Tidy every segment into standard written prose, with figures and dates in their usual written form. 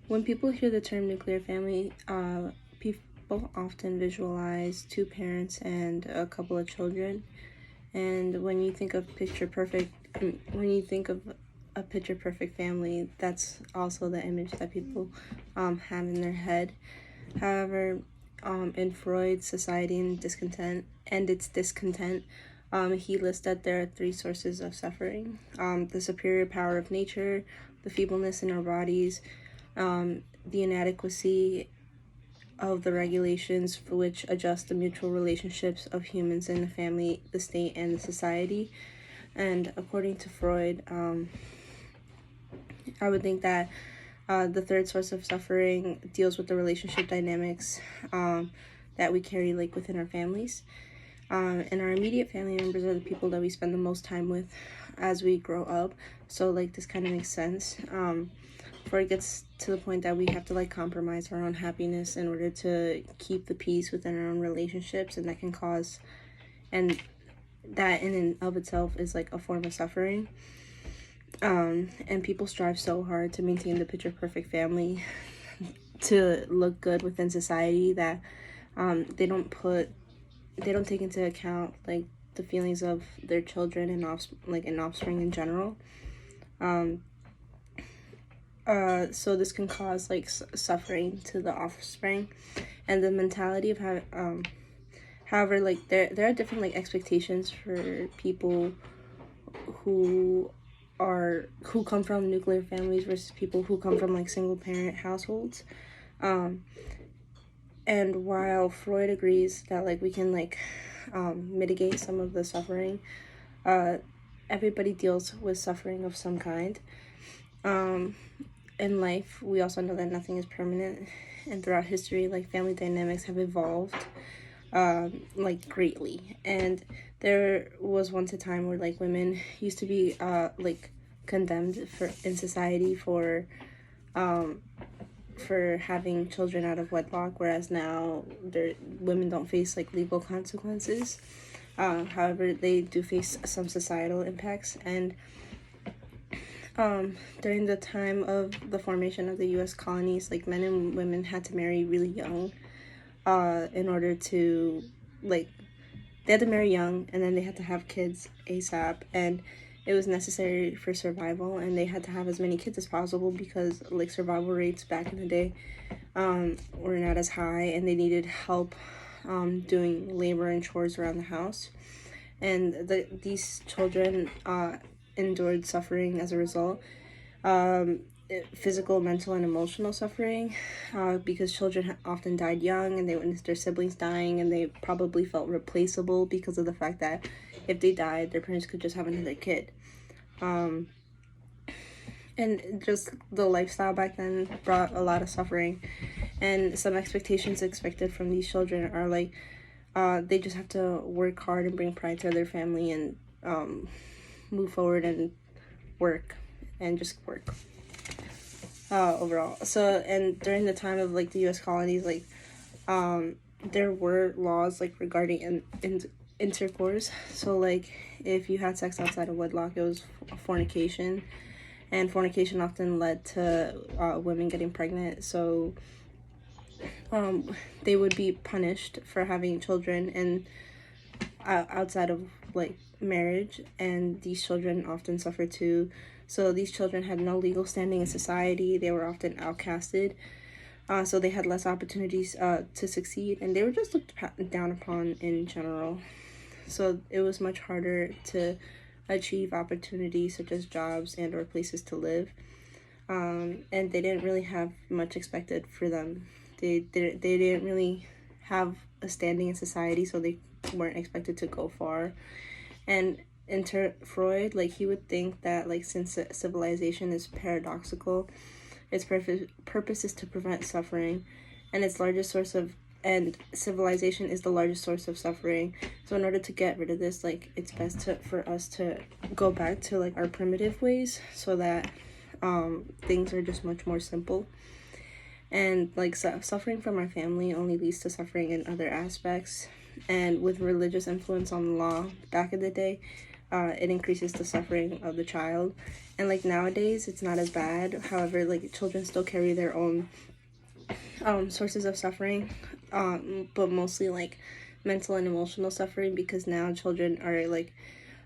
When people hear the term nuclear family, people often visualize two parents and a couple of children. And when you think of a picture perfect family, that's also the image that people have in their head. However, in Freud's Society and its Discontent, he lists that there are three sources of suffering: the superior power of nature, the feebleness in our bodies, the inadequacy of the regulations for which adjust the mutual relationships of humans in the family, the state, and the society. And according to Freud, I would think that the third source of suffering deals with the relationship dynamics that we carry like within our families. And our immediate family members are the people that we spend the most time with as we grow up. So like this kind of makes sense. Before it gets to the point that we have to like compromise our own happiness in order to keep the peace within our own relationships, and that can cause, and that in and of itself is like a form of suffering. And people strive so hard to maintain the picture perfect family to look good within society that they don't take into account like the feelings of their children and offspring in general. So this can cause like suffering to the offspring, and the mentality of having however, like there are different like expectations for people who come from nuclear families versus people who come from like single parent households. And while Freud agrees that like we can like mitigate some of the suffering, everybody deals with suffering of some kind. In life, we also know that nothing is permanent, and throughout history, like family dynamics have evolved like greatly. And there was once a time where like women used to be like condemned in society for having children out of wedlock, whereas now women don't face like legal consequences. However, they do face some societal impacts. And during the time of the formation of the U.S. colonies, like men and women had to marry really young in order to like they had to marry young, and then they had to have kids ASAP, and it was necessary for survival, and they had to have as many kids as possible because like survival rates back in the day were not as high, and they needed help doing labor and chores around the house. And these children endured suffering as a result, physical, mental, and emotional suffering, because children often died young, and they witnessed their siblings dying, and they probably felt replaceable because of the fact that if they died, their parents could just have another kid. And just the lifestyle back then brought a lot of suffering, and some expectations expected from these children are like they just have to work hard and bring pride to their family, and move forward and work, and just work overall. So, and during the time of like the U.S. colonies, like there were laws like regarding intercourse. So like if you had sex outside of wedlock, it was fornication, and fornication often led to women getting pregnant. So they would be punished for having children and outside of like marriage, and these children often suffer too. So these children had no legal standing in society. They were often outcasted, so they had less opportunities to succeed, and they were just looked down upon in general. So it was much harder to achieve opportunities such as jobs and or places to live, and they didn't really have much expected for them. They didn't really have a standing in society, so they weren't expected to go far. And Freud, like he would think that like since civilization is paradoxical, its purpose is to prevent suffering, and civilization is the largest source of suffering. So in order to get rid of this, like it's best for us to go back to like our primitive ways, so that things are just much more simple. And like suffering from our family only leads to suffering in other aspects. And with religious influence on the law back in the day, it increases the suffering of the child. And like nowadays it's not as bad, however, like children still carry their own sources of suffering, but mostly like mental and emotional suffering, because now children are like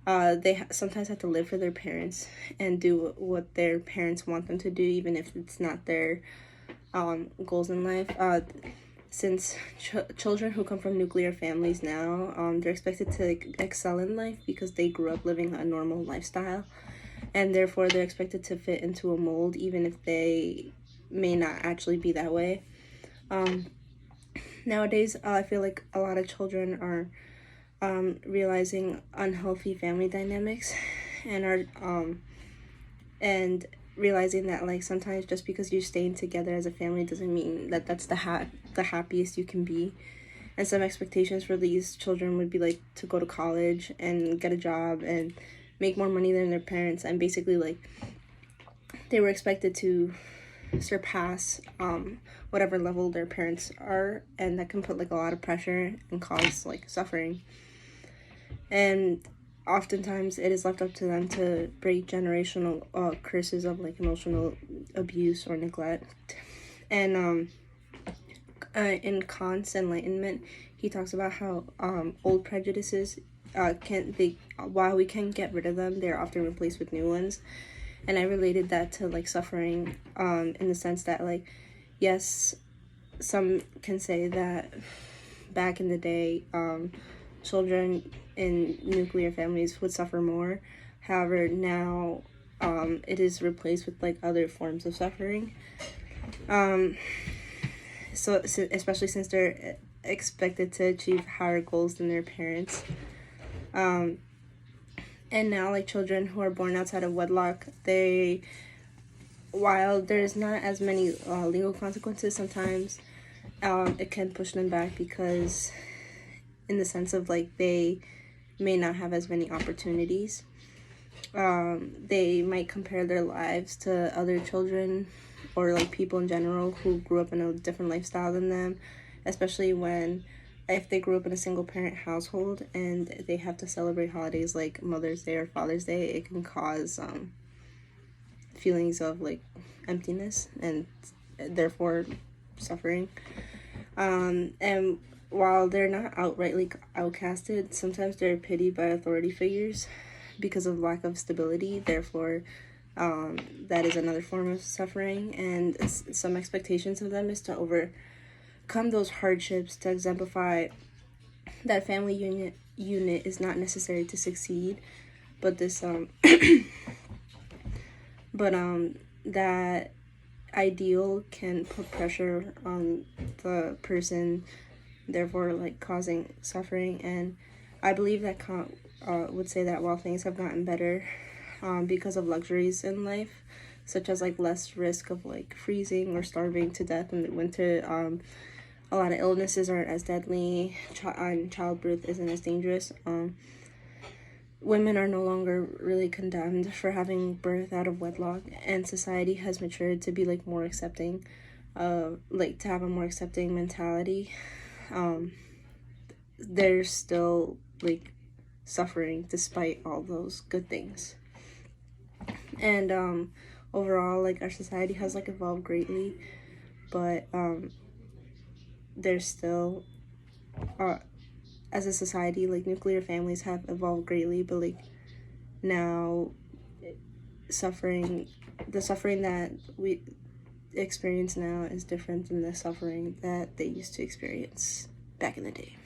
they sometimes have to live for their parents and do what their parents want them to do, even if it's not their goals in life. Since children who come from nuclear families now, they're expected to like, excel in life because they grew up living a normal lifestyle, and therefore they're expected to fit into a mold even if they may not actually be that way. Nowadays, I feel like a lot of children are realizing unhealthy family dynamics, and are and realizing that like sometimes just because you're staying together as a family doesn't mean that that's the happiest you can be. And some expectations for these children would be like to go to college and get a job and make more money than their parents, and basically like they were expected to surpass whatever level their parents are, and that can put like a lot of pressure and cause like suffering. And oftentimes it is left up to them to break generational curses of like emotional abuse or neglect. And in Kant's Enlightenment, he talks about how old prejudices while we can get rid of them, they're often replaced with new ones. And I related that to like suffering, in the sense that like, yes, some can say that back in the day, children in nuclear families would suffer more. However, now it is replaced with like other forms of suffering. So especially since they're expected to achieve higher goals than their parents. And now like children who are born outside of wedlock, while there's not as many legal consequences, sometimes it can push them back, because in the sense of like they may not have as many opportunities. They might compare their lives to other children or like people in general who grew up in a different lifestyle than them, especially if they grew up in a single parent household and they have to celebrate holidays like Mother's Day or Father's Day. It can cause feelings of like emptiness and therefore suffering. And while they're not outrightly outcasted, sometimes they're pitied by authority figures because of lack of stability. Therefore, that is another form of suffering, and some expectations of them is to overcome those hardships, to exemplify that family unit is not necessary to succeed, but this that ideal can put pressure on the person, therefore like causing suffering. And I believe that Kant would say that while things have gotten better because of luxuries in life, such as like less risk of like freezing or starving to death in the winter, a lot of illnesses aren't as deadly, and childbirth isn't as dangerous. Women are no longer really condemned for having birth out of wedlock, and society has matured to be like more accepting, like to have a more accepting mentality. There's still like suffering despite all those good things. And overall, like our society has like evolved greatly, but there's still as a society, like nuclear families have evolved greatly, but like now the suffering that we experience now is different than the suffering that they used to experience back in the day.